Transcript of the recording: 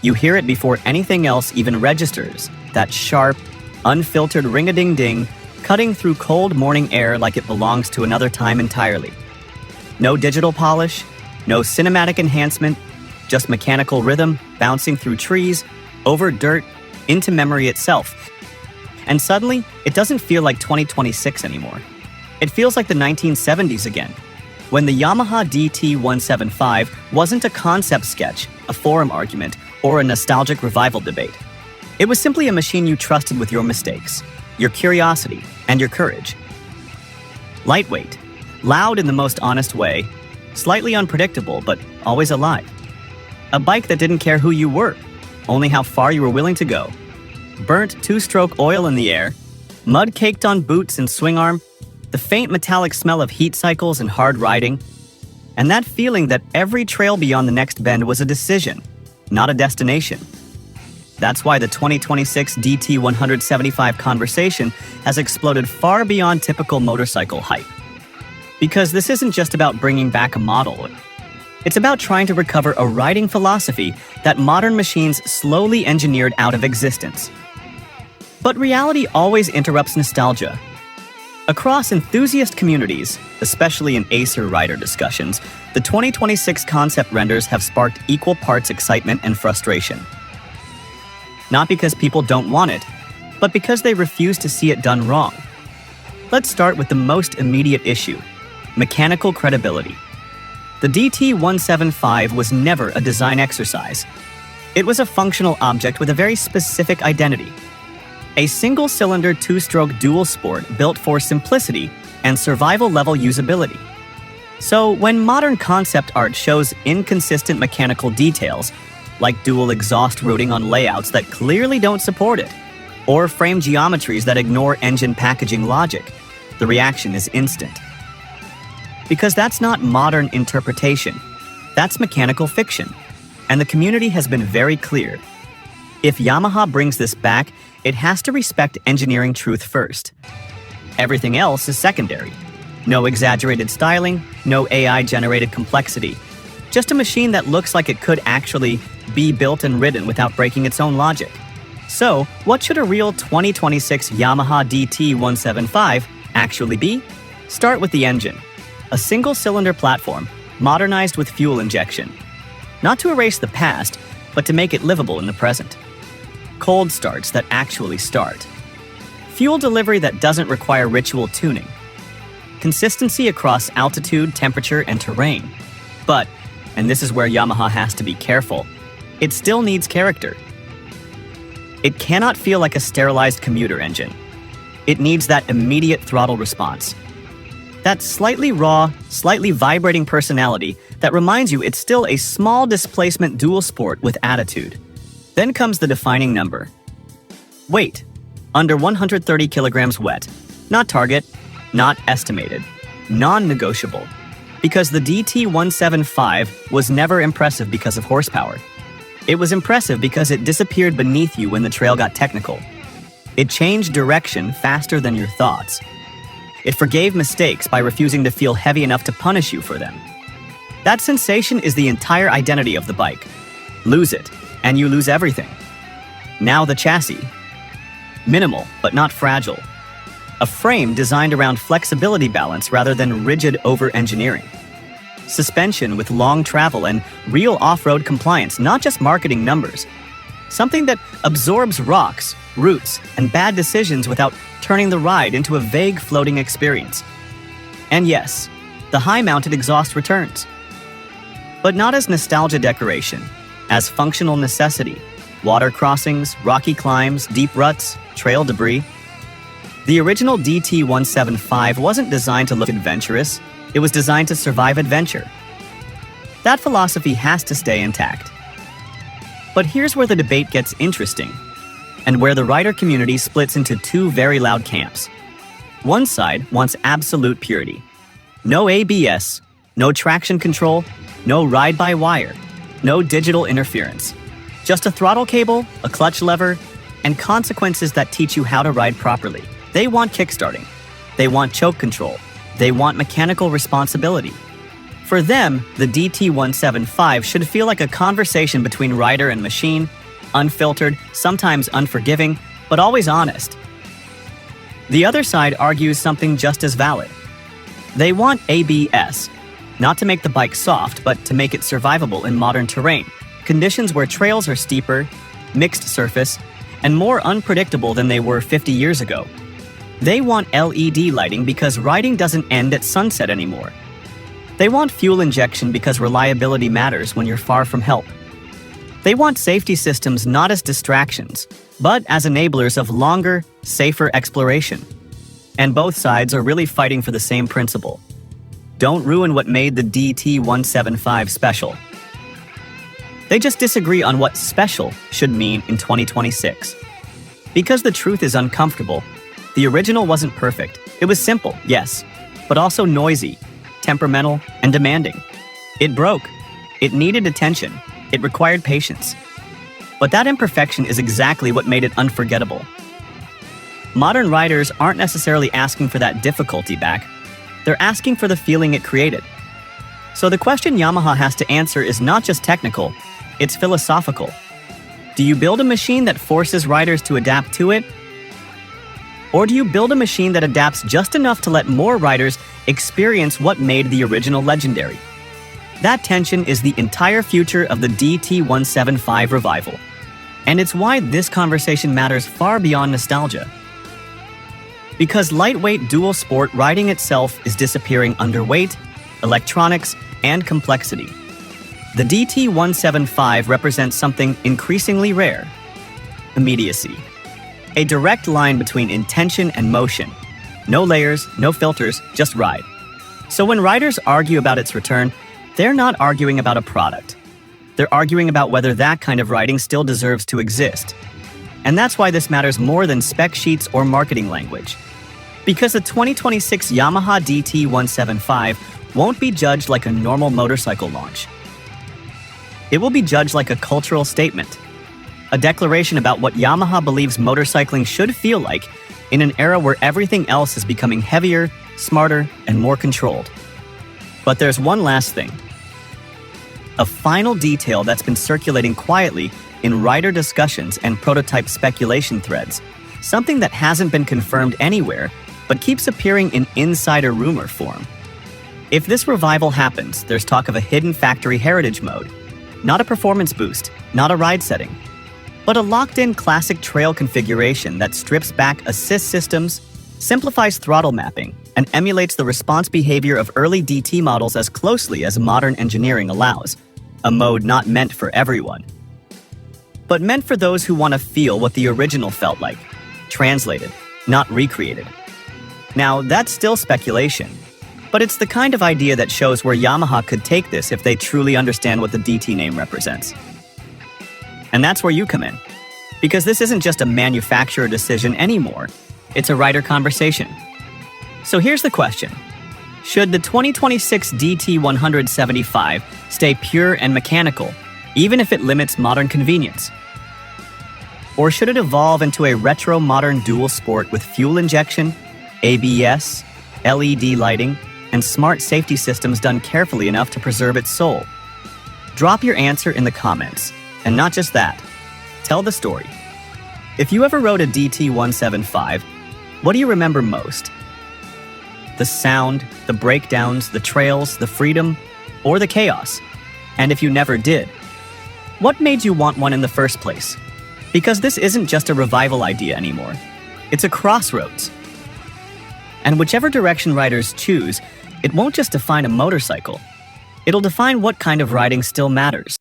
You hear it before anything else even registers, that sharp, unfiltered ring-a-ding-ding, cutting through cold morning air like it belongs to another time entirely. No digital polish, no cinematic enhancement, just mechanical rhythm bouncing through trees, over dirt, into memory itself. And suddenly, it doesn't feel like 2026 anymore. It feels like the 1970s again, when the Yamaha DT175 wasn't a concept sketch, a forum argument, or a nostalgic revival debate. It was simply a machine you trusted with your mistakes, your curiosity, and your courage. Lightweight, loud in the most honest way, slightly unpredictable, but always alive. A bike that didn't care who you were, only how far you were willing to go. Burnt two-stroke oil in the air, mud caked on boots and swing arm, the faint metallic smell of heat cycles and hard riding, and that feeling that every trail beyond the next bend was a decision, not a destination. That's why the 2026 DT175 conversation has exploded far beyond typical motorcycle hype. Because this isn't just about bringing back a model. It's about trying to recover a riding philosophy that modern machines slowly engineered out of existence. But reality always interrupts nostalgia. Across enthusiast communities, especially in Acer rider discussions, the 2026 concept renders have sparked equal parts excitement and frustration. Not because people don't want it, but because they refuse to see it done wrong. Let's start with the most immediate issue: mechanical credibility. The DT175 was never a design exercise. It was a functional object with a very specific identity. A single-cylinder two-stroke dual sport built for simplicity and survival-level usability. So when modern concept art shows inconsistent mechanical details, like dual exhaust routing on layouts that clearly don't support it, or frame geometries that ignore engine packaging logic, the reaction is instant. Because that's not modern interpretation, that's mechanical fiction, and the community has been very clear. If Yamaha brings this back, it has to respect engineering truth first. Everything else is secondary. No exaggerated styling, no AI-generated complexity. Just a machine that looks like it could actually be built and ridden without breaking its own logic. So, what should a real 2026 Yamaha DT175 actually be? Start with the engine. A single-cylinder platform, modernized with fuel injection. Not to erase the past, but to make it livable in the present. Cold starts that actually start. Fuel delivery that doesn't require ritual tuning. Consistency across altitude, temperature, and terrain. But, and this is where Yamaha has to be careful, it still needs character. It cannot feel like a sterilized commuter engine. It needs that immediate throttle response. That slightly raw, slightly vibrating personality that reminds you it's still a small displacement dual sport with attitude. Then comes the defining number. Weight. Under 130 kilograms wet. Not target, not estimated. Non-negotiable. Because the DT175 was never impressive because of horsepower. It was impressive because it disappeared beneath you when the trail got technical. It changed direction faster than your thoughts. It forgave mistakes by refusing to feel heavy enough to punish you for them. That sensation is the entire identity of the bike. Lose it, and you lose everything. Now the chassis. Minimal, but not fragile. A frame designed around flexibility balance rather than rigid over-engineering. Suspension with long travel and real off-road compliance, not just marketing numbers. Something that absorbs rocks, roots, and bad decisions without turning the ride into a vague floating experience. And yes, the high-mounted exhaust returns. But not as nostalgia decoration, as functional necessity. Water crossings, rocky climbs, deep ruts, trail debris. The original DT175 wasn't designed to look adventurous. It was designed to survive adventure. That philosophy has to stay intact. But here's where the debate gets interesting, and where the rider community splits into two very loud camps. One side wants absolute purity. No ABS, no traction control, no ride-by-wire, no digital interference. Just a throttle cable, a clutch lever, and consequences that teach you how to ride properly. They want kickstarting. They want choke control. They want mechanical responsibility. For them, the DT175 should feel like a conversation between rider and machine, unfiltered, sometimes unforgiving, but always honest. The other side argues something just as valid. They want ABS, not to make the bike soft, but to make it survivable in modern terrain, conditions where trails are steeper, mixed surface, and more unpredictable than they were 50 years ago. They want LED lighting because riding doesn't end at sunset anymore. They want fuel injection because reliability matters when you're far from help. They want safety systems not as distractions, but as enablers of longer, safer exploration. And both sides are really fighting for the same principle. Don't ruin what made the DT175 special. They just disagree on what special should mean in 2026. Because the truth is uncomfortable, the original wasn't perfect. It was simple, yes, but also noisy, temperamental, and demanding. It broke. It needed attention. It required patience. But that imperfection is exactly what made it unforgettable. Modern riders aren't necessarily asking for that difficulty back. They're asking for the feeling it created. So the question Yamaha has to answer is not just technical, it's philosophical. Do you build a machine that forces riders to adapt to it? Or do you build a machine that adapts just enough to let more riders experience what made the original legendary? That tension is the entire future of the DT175 revival. And it's why this conversation matters far beyond nostalgia. Because lightweight dual sport riding itself is disappearing under weight, electronics, and complexity. The DT175 represents something increasingly rare: immediacy. A direct line between intention and motion. No layers, no filters, just ride. So when riders argue about its return, they're not arguing about a product. They're arguing about whether that kind of riding still deserves to exist. And that's why this matters more than spec sheets or marketing language. Because the 2026 Yamaha DT175 won't be judged like a normal motorcycle launch. It will be judged like a cultural statement, a declaration about what Yamaha believes motorcycling should feel like in an era where everything else is becoming heavier, smarter, and more controlled. But there's one last thing. A final detail that's been circulating quietly in rider discussions and prototype speculation threads, something that hasn't been confirmed anywhere but keeps appearing in insider rumor form. If this revival happens, there's talk of a hidden factory heritage mode, not a performance boost, not a ride setting, but a locked-in classic trail configuration that strips back assist systems, simplifies throttle mapping, and emulates the response behavior of early DT models as closely as modern engineering allows, a mode not meant for everyone, but meant for those who want to feel what the original felt like, translated, not recreated. Now, that's still speculation, but it's the kind of idea that shows where Yamaha could take this if they truly understand what the DT name represents. And that's where you come in, because this isn't just a manufacturer decision anymore, it's a rider conversation. So here's the question. Should the 2026 DT175 stay pure and mechanical, even if it limits modern convenience? Or should it evolve into a retro-modern dual sport with fuel injection, ABS, LED lighting, and smart safety systems done carefully enough to preserve its soul? Drop your answer in the comments. And not just that, tell the story. If you ever rode a DT175, what do you remember most? The sound, the breakdowns, the trails, the freedom, or the chaos? And if you never did, what made you want one in the first place? Because this isn't just a revival idea anymore. It's a crossroads. And whichever direction riders choose, it won't just define a motorcycle. It'll define what kind of riding still matters.